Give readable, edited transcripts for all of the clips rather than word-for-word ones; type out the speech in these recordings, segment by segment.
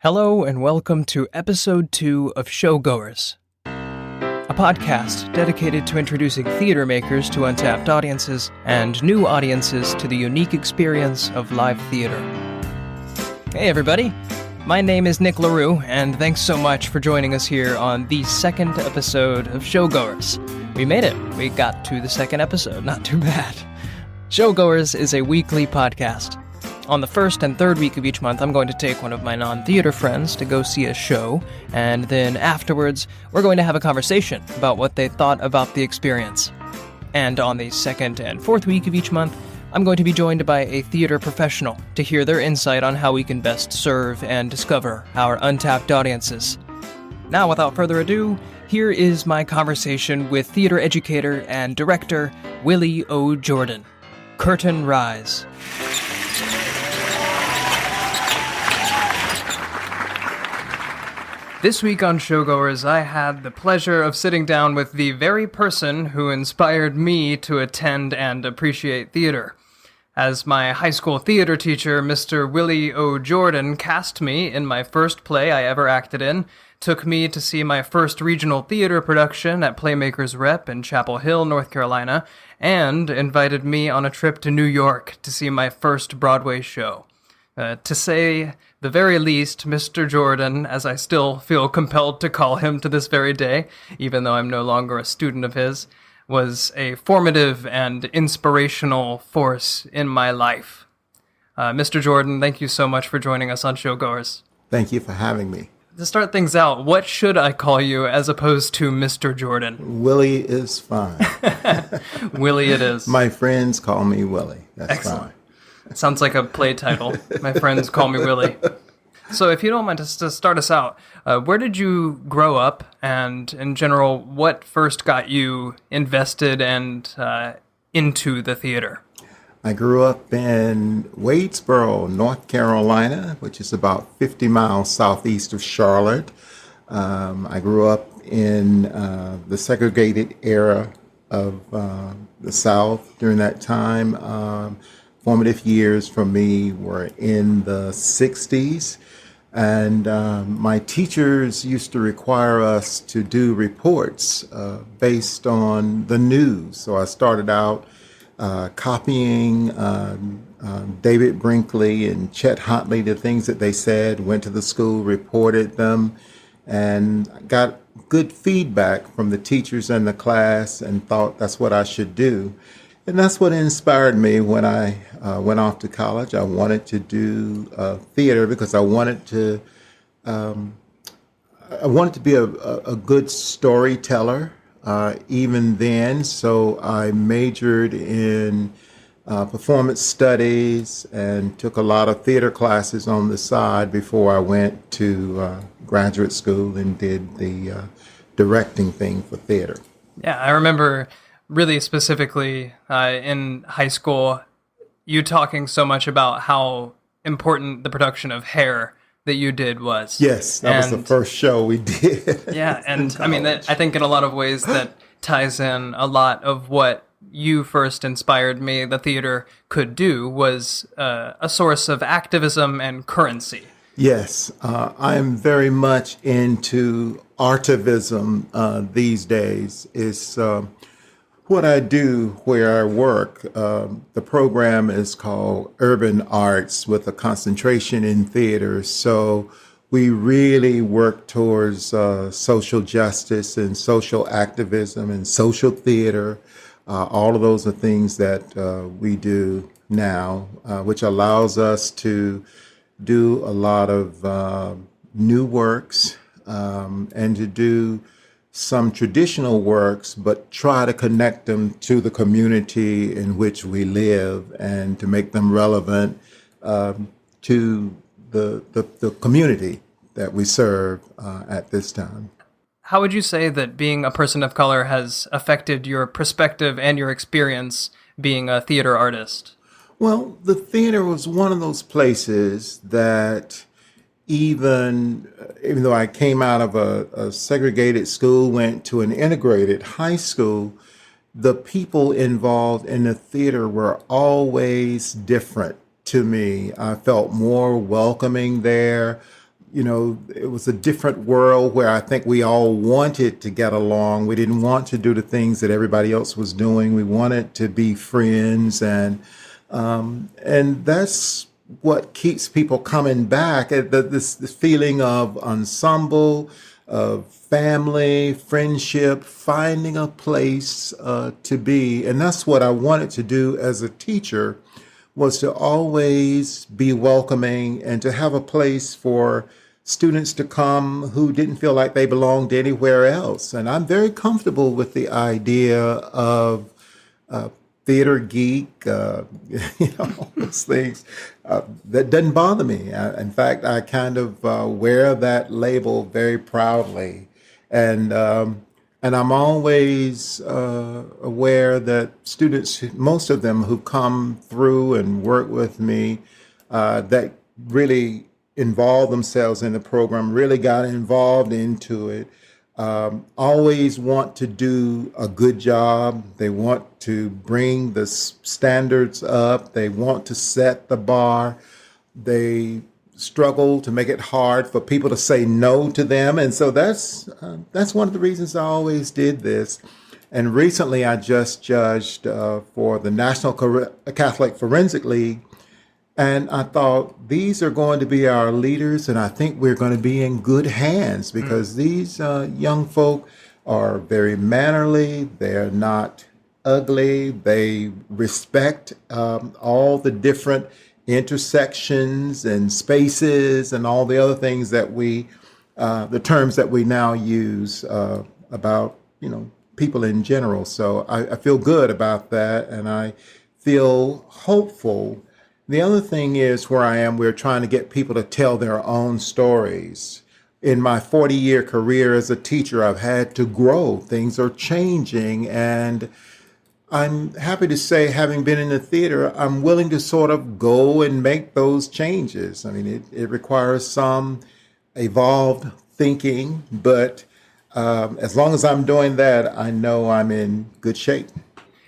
Hello and welcome to episode 2 of Showgoers, a podcast dedicated to introducing theater makers to untapped audiences and new audiences to the unique experience of live theater. Hey everybody, my name is Nick LaRue, and thanks so much for joining us here on the second episode of Showgoers. We made it. We got to the second episode. Not too bad. Showgoers is a weekly podcast. On the first and third week of each month, I'm going to take one of my non-theater friends to go see a show, and then afterwards, we're going to have a conversation about what they thought about the experience. And on the second and fourth week of each month, I'm going to be joined by a theater professional to hear their insight on how we can best serve and discover our untapped audiences. Now, without further ado, here is my conversation with theater educator and director Willie O. Jordan. Curtain rise. This week on Showgoers, I had the pleasure of sitting down with the very person who inspired me to attend and appreciate theater. As my high school theater teacher, Mr. Willie O. Jordan, cast me in my first play I ever acted in, took me to see my first regional theater production at Playmakers Rep in Chapel Hill, North Carolina, and invited me on a trip to New York to see my first Broadway show. To say the very least, Mr. Jordan, as I still feel compelled to call him to this very day, even though I'm no longer a student of his, was a formative and inspirational force in my life. Mr. Jordan, thank you so much for joining us on Showgoers. Thank you for having me. To start things out, what should I call you as opposed to Mr. Jordan? Willie is fine. Willie it is. My friends call me Willie. That's Excellent. fine. It sounds like a play title. My friends call me Willie. So if you don't mind, just to start us out, where did you grow up? And in general, what first got you invested and into the theater? I grew up in Wadesboro, North Carolina, which is about 50 miles southeast of Charlotte. I grew up in the segregated era of the South during that time. Formative years for me were in the 60s, and my teachers used to require us to do reports based on the news. So I started out copying David Brinkley and Chet Huntley, the things that they said, went to the school, reported them, and got good feedback from the teachers in the class and thought that's what I should do. And that's what inspired me when I went off to college. I wanted to do theater because I wanted to be a good storyteller even then. So I majored in performance studies and took a lot of theater classes on the side before I went to graduate school and did the directing thing for theater. Yeah, I remember really specifically in high school, you talking so much about how important the production of Hair that you did was. Yes, that was the first show we did. Yeah, and I mean, I think in a lot of ways that ties in a lot of what you first inspired me the theater could do was a source of activism and currency. Yes, I'm very much into artivism these days. It's what I do where I work. The program is called Urban Arts with a concentration in theater. So we really work towards social justice and social activism and social theater. All of those are things that we do now, which allows us to do a lot of new works and to do some traditional works, but try to connect them to the community in which we live and to make them relevant to the community that we serve at this time. How would you say that being a person of color has affected your perspective and your experience being a theater artist? Well, the theater was one of those places that even though I came out of a segregated school, went to an integrated high school, the people involved in the theater were always different to me. I felt more welcoming there. it was a different world where I think we all wanted to get along. We didn't want to do the things that everybody else was doing. We wanted to be friends, and that's what keeps people coming back. This feeling of ensemble, of family, friendship, finding a place to be, and that's what I wanted to do as a teacher, was to always be welcoming and to have a place for students to come who didn't feel like they belonged anywhere else. And I'm very comfortable with the idea of theater geek, all those things. That doesn't bother me. In fact, I kind of wear that label very proudly. And I'm always aware that students, most of them who come through and work with me, that really involve themselves in the program, really got involved into it, always want to do a good job. They want to bring the standards up. They want to set the bar. They struggle to make it hard for people to say no to them. And so that's one of the reasons I always did this. And recently I just judged for the National Catholic Forensic League. And I thought, these are going to be our leaders, and I think we're going to be in good hands, because these young folk are very mannerly. They're not ugly. They respect all the different intersections and spaces and all the other things that the terms that we now use about, people in general. So I feel good about that, and I feel hopeful. The other thing is, where I am, we're trying to get people to tell their own stories. In my 40-year career as a teacher, I've had to grow. Things are changing, and I'm happy to say, having been in the theater, I'm willing to sort of go and make those changes. I mean, it requires some evolved thinking, but as long as I'm doing that, I know I'm in good shape.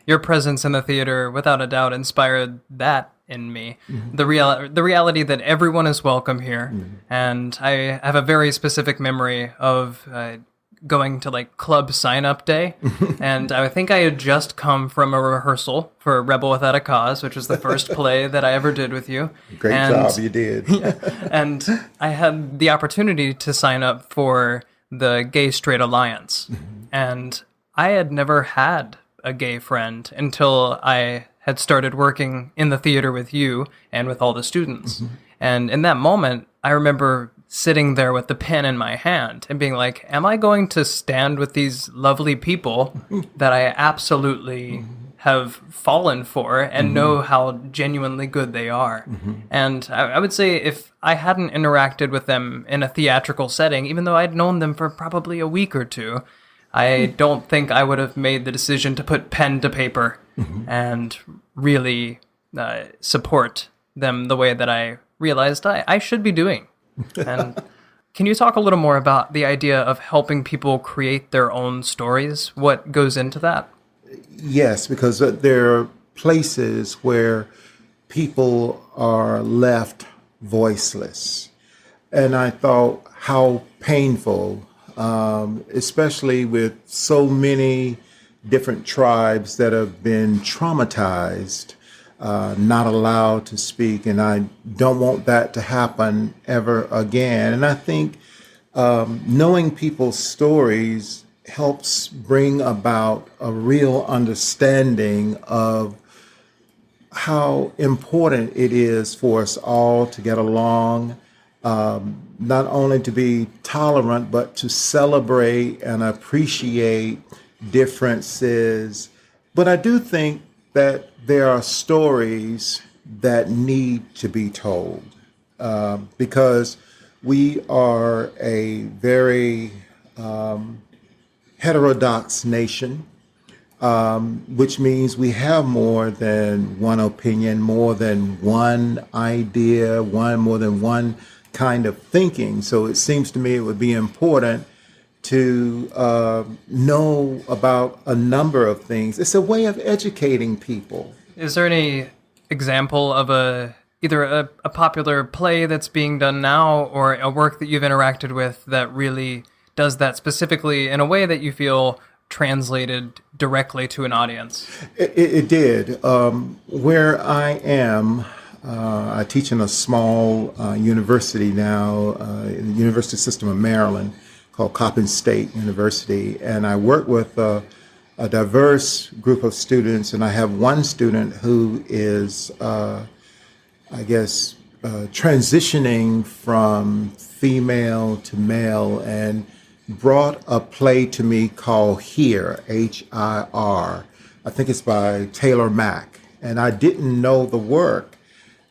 Your presence in the theater, without a doubt, inspired that in me. Mm-hmm. The reality that everyone is welcome here. Mm-hmm. And I have a very specific memory of going to club sign-up day. And I think I had just come from a rehearsal for Rebel Without a Cause, which was the first play that I ever did with you. Great job, you did. Yeah, and I had the opportunity to sign up for the Gay Straight Alliance. Mm-hmm. And I had never had a gay friend until I had started working in the theater with you and with all the students. Mm-hmm. And in that moment, I remember sitting there with the pen in my hand and being like, am I going to stand with these lovely people that I absolutely have fallen for and know how genuinely good they are? Mm-hmm. And I would say, if I hadn't interacted with them in a theatrical setting, even though I'd known them for probably a week or two, I don't think I would have made the decision to put pen to paper and really support them the way that I realized I should be doing. And can you talk a little more about the idea of helping people create their own stories? What goes into that? Yes, because there are places where people are left voiceless. And I thought, how painful, especially with so many different tribes that have been traumatized, not allowed to speak. And I don't want that to happen ever again. And I think knowing people's stories helps bring about a real understanding of how important it is for us all to get along, not only to be tolerant, but to celebrate and appreciate differences. But I do think that there are stories that need to be told, because we are a very heterodox nation, which means we have more than one opinion, more than one idea, more than one kind of thinking. So it seems to me it would be important to know about a number of things. It's a way of educating people. Is there any example of a either a popular play that's being done now or a work that you've interacted with that really does that specifically in a way that you feel translated directly to an audience? It did. Where I am, I teach in a small university now, in the University System of Maryland, called Coppin State University, and I work with a diverse group of students, and I have one student who is, transitioning from female to male, and brought a play to me called Here, H-I-R. I think it's by Taylor Mack, and I didn't know the work.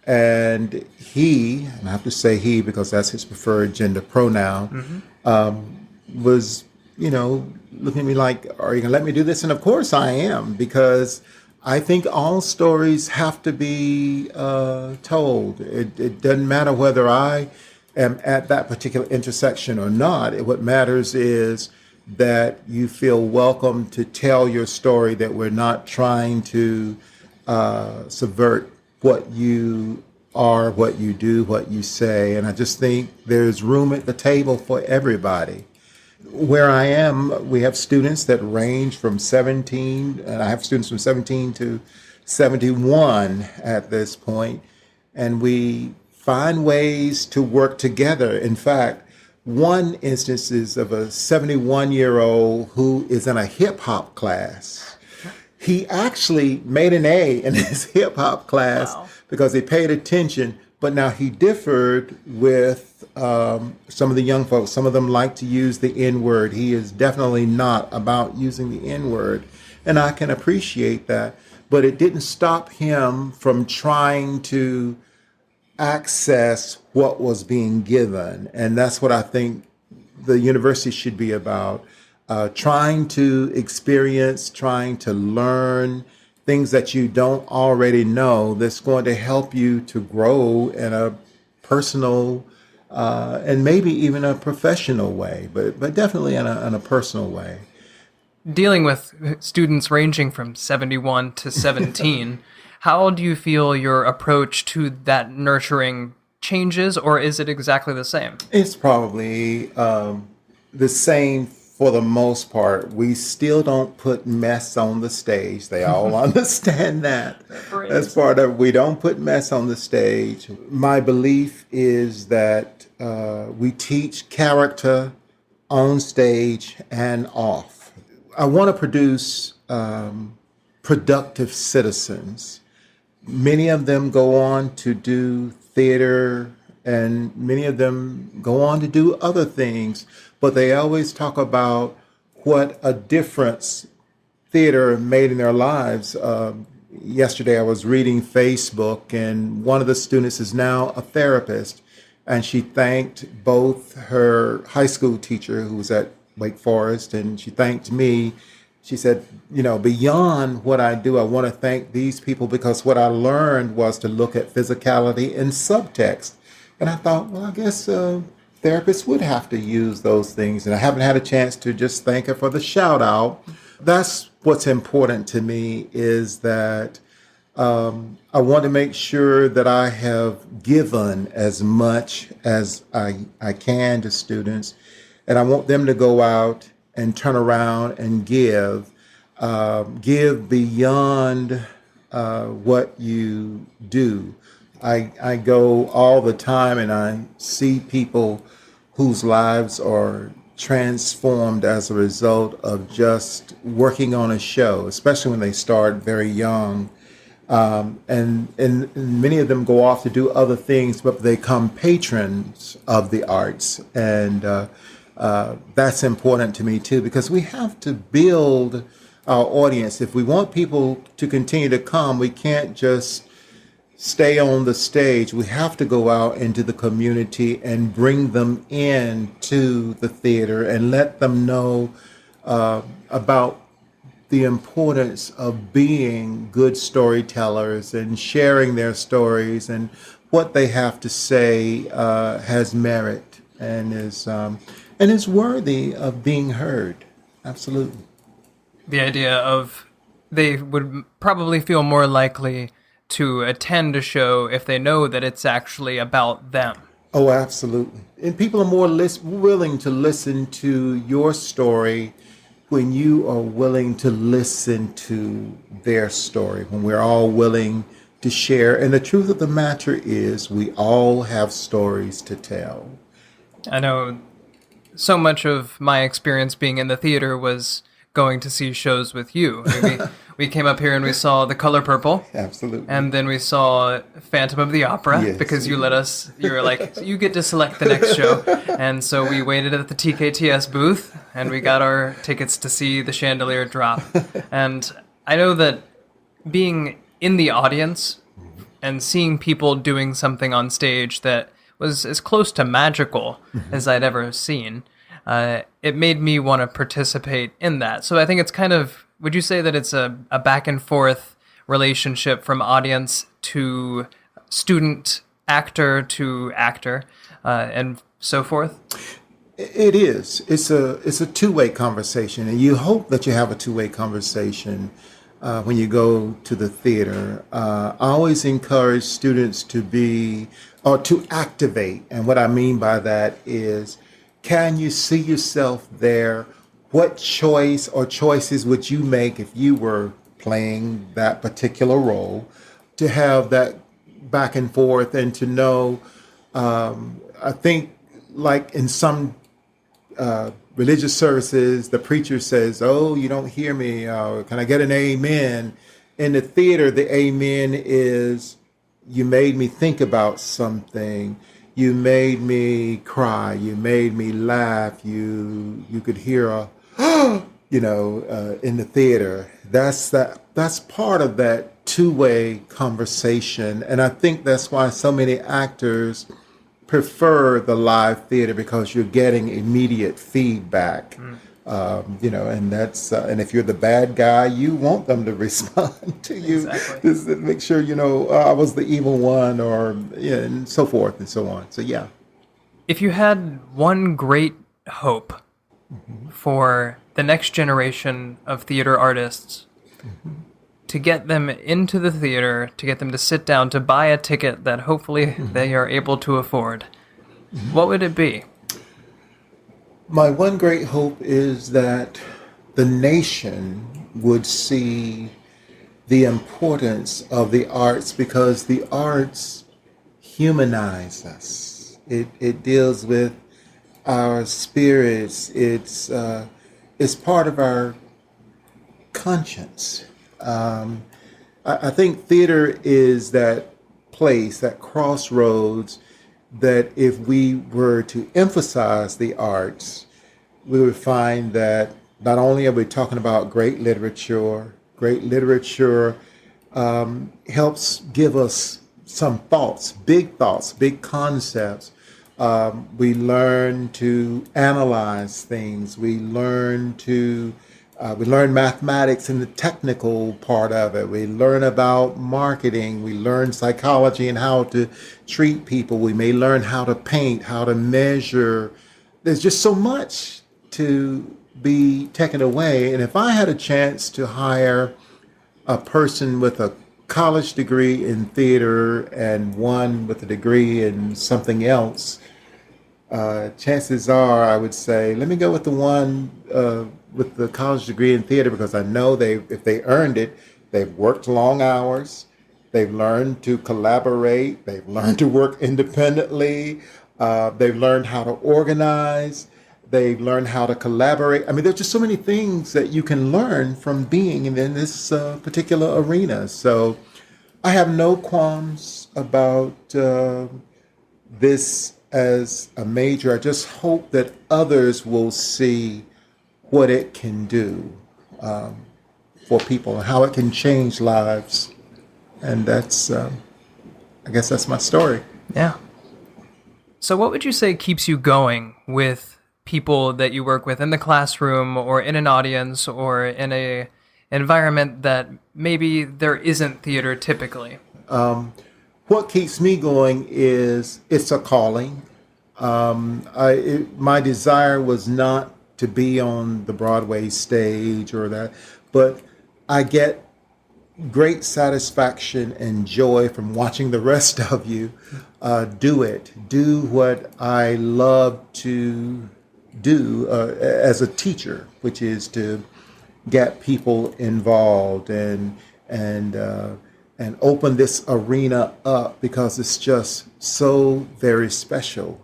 And he, and I have to say he because that's his preferred gender pronoun, was, looking at me like, are you going to let me do this? And of course I am, because I think all stories have to be told. It doesn't matter whether I am at that particular intersection or not. What matters is that you feel welcome to tell your story, that we're not trying to subvert what you are, what you do, what you say. And I just think there's room at the table for everybody. Where I am, we have students that range from 17, and I have students from 17 to 71 at this point, and we find ways to work together. In fact, one instance is of a 71-year-old who is in a hip-hop class. He actually made an A in his hip-hop class. Wow. Because he paid attention, but now he differed with some of the young folks. Some of them like to use the N-word. He is definitely not about using the N-word, and I can appreciate that. But it didn't stop him from trying to access what was being given, and that's what I think the university should be about. Trying to experience, trying to learn things that you don't already know, that's going to help you to grow in a personal and maybe even a professional way, but definitely in a personal way. Dealing with students ranging from 71 to 17, how do you feel your approach to that nurturing changes, or is it exactly the same? It's probably the same. For the most part, we still don't put mess on the stage. They all understand that. That's part of it. We don't put mess on the stage. My belief is that we teach character on stage and off. I want to produce productive citizens. Many of them go on to do theater, and many of them go on to do other things, but they always talk about what a difference theater made in their lives. Yesterday I was reading Facebook, and one of the students is now a therapist, and she thanked both her high school teacher who was at Wake Forest, and she thanked me. She said, beyond what I do, I want to thank these people because what I learned was to look at physicality and subtext. And I thought, well, I guess therapists would have to use those things. And I haven't had a chance to just thank her for the shout out. That's what's important to me, is that I want to make sure that I have given as much as I can to students. And I want them to go out and turn around and give beyond what you do. I go all the time and I see people whose lives are transformed as a result of just working on a show, especially when they start very young. And many of them go off to do other things, but they become patrons of the arts. And that's important to me too, because we have to build our audience. If we want people to continue to come, we can't just stay on the stage. We have to go out into the community and bring them in to the theater and let them know about the importance of being good storytellers and sharing their stories, and what they have to say has merit and is worthy of being heard. Absolutely. The idea of they would probably feel more likely to attend a show if they know that it's actually about them. Oh, absolutely. And people are more willing to listen to your story when you are willing to listen to their story, when we're all willing to share. And the truth of the matter is we all have stories to tell. I know so much of my experience being in the theater was going to see shows with you. I mean, we came up here and we saw The Color Purple. Absolutely. And then we saw Phantom of the Opera, Yes. because you were like, you get to select the next show. And so we waited at the TKTS booth and we got our tickets to see The Chandelier Drop. And I know that being in the audience and seeing people doing something on stage that was as close to magical as I'd ever seen, it made me want to participate in that. So I think it's kind of, would you say that it's a back and forth relationship from audience to student, actor to actor, and so forth? It is. It's a two-way conversation, and you hope that you have a two-way conversation when you go to the theater. I always encourage students to activate, and what I mean by that is, can you see yourself there? What choice or choices would you make if you were playing that particular role? To have that back and forth and to know, I think like in some religious services, the preacher says, "Oh, you don't hear me. Can I get an amen?" In the theater, the amen is, you made me think about something. You made me cry. You made me laugh. You could hear a, in the theater. That's part of that two-way conversation, and I think that's why so many actors prefer the live theater, because you're getting immediate feedback. And that's and if you're the bad guy, you want them to respond to you. Exactly. Just to make sure I was the evil one, or and so forth and so on. So yeah. If you had one great hope for the next generation of theater artists, to get them into the theater, to get them to sit down, to buy a ticket that hopefully they are able to afford, what would it be? My one great hope is that the nation would see the importance of the arts, because the arts humanize us. It deals with our spirits. It's part of our conscience. I think theater is that place, that crossroads, that if we were to emphasize the arts, we would find that not only are we talking about great literature helps give us some thoughts, big concepts. We learn to analyze things. We learn mathematics and the technical part of it. We learn about marketing. We learn psychology and how to treat people. We may learn how to paint, how to measure. There's just so much to be taken away. And if I had a chance to hire a person with a college degree in theater and one with a degree in something else, chances are I would say, let me go with the one with the college degree in theater, because I know if they earned it, they've worked long hours, they've learned to collaborate, they've learned to work independently, they've learned how to organize, they've learned how to collaborate. I mean, there's just so many things that you can learn from being in this particular arena. So I have no qualms about this as a major. I just hope that others will see what it can do for people and how it can change lives. And that's, I guess that's my story. Yeah. So what would you say keeps you going with people that you work with in the classroom or in an audience or in a environment that maybe there isn't theater typically? What keeps me going is it's a calling. My desire was not to be on the Broadway stage or that, but I get great satisfaction and joy from watching the rest of you do it. Do what I love to do as a teacher, which is to get people involved and open this arena up, because it's just so very special.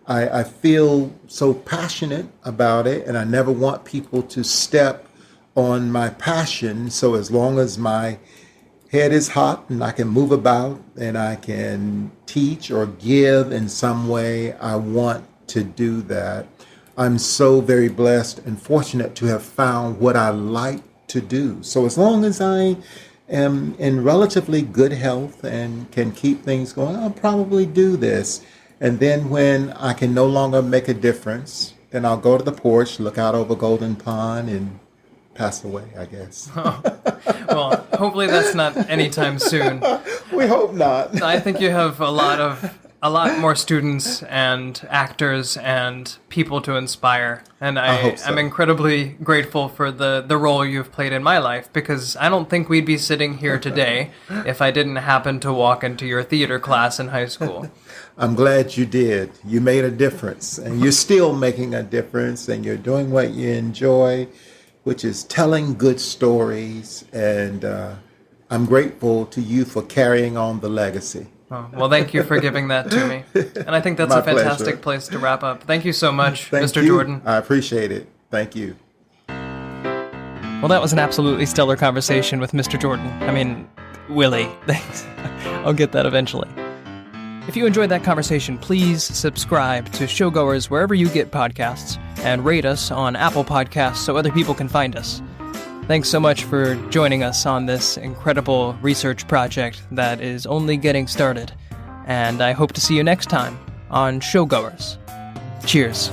I feel so passionate about it, and I never want people to step on my passion. So as long as my head is hot and I can move about and I can teach or give in some way, I want to do that. I'm so very blessed and fortunate to have found what I like to do. So as long as I am in relatively good health and can keep things going, I'll probably do this. And then when I can no longer make a difference, then I'll go to the porch, look out over Golden Pond, and pass away, I guess. Well, hopefully that's not anytime soon. We hope not. I think you have a lot more students and actors and people to inspire. And I hope so. I'm incredibly grateful for the role you've played in my life, because I don't think we'd be sitting here today if I didn't happen to walk into your theater class in high school. I'm glad you did. You made a difference, and you're still making a difference, and you're doing what you enjoy, which is telling good stories. And I'm grateful to you for carrying on the legacy. Oh, well, thank you for giving that to me. And I think that's My a fantastic pleasure. place to wrap up. Thank you so much, Thank Mr. you. Jordan. I appreciate it. Thank you. Well, that was an absolutely stellar conversation with Mr. Jordan. I mean, Willie. Thanks. I'll get that eventually. If you enjoyed that conversation, please subscribe to Showgoers wherever you get podcasts, and rate us on Apple Podcasts so other people can find us. Thanks so much for joining us on this incredible research project that is only getting started, and I hope to see you next time on Showgoers. Cheers.